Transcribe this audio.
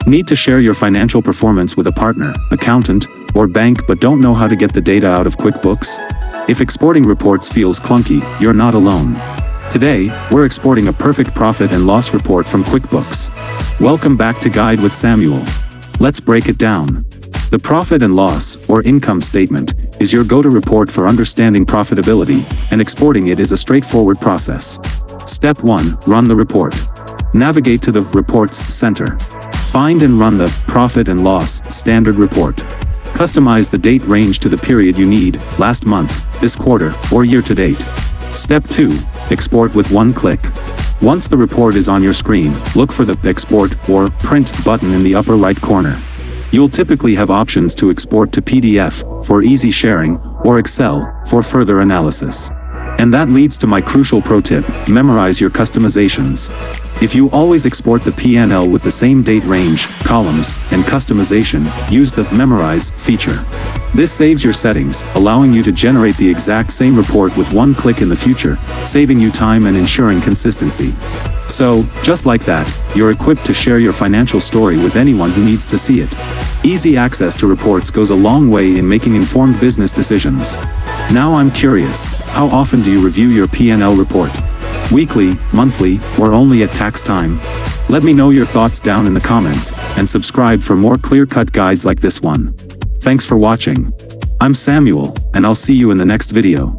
Need to share your financial performance with a partner, accountant, or bank but don't know how to get the data out of QuickBooks? If exporting reports feels clunky, you're not alone. Today, we're exporting a perfect profit and loss report from QuickBooks. Welcome back to Guide with Samuel. Let's break it down. The profit and loss, or income statement, is your go-to report for understanding profitability, and exporting it is a straightforward process. Step 1. Run the report. Navigate to the Reports center. Find and run the Profit and Loss Standard Report. Customize the date range to the period you need, last month, this quarter, or year to date. Step 2. Export with one click. Once the report is on your screen, look for the Export or Print button in the upper right corner. You'll typically have options to export to PDF for easy sharing, or Excel for further analysis. And that leads to my crucial pro tip: memorize your customizations. If you always export the P&L with the same date range, columns, and customization, use the Memorize feature. This saves your settings, allowing you to generate the exact same report with one click in the future, saving you time and ensuring consistency. So, just like that, you're equipped to share your financial story with anyone who needs to see it. Easy access to reports goes a long way in making informed business decisions. Now I'm curious, how often do you review your P&L report? Weekly, monthly, or only at tax time? Let me know your thoughts down in the comments, and subscribe for more clear-cut guides like this one. Thanks for watching. I'm Samuel, and I'll see you in the next video.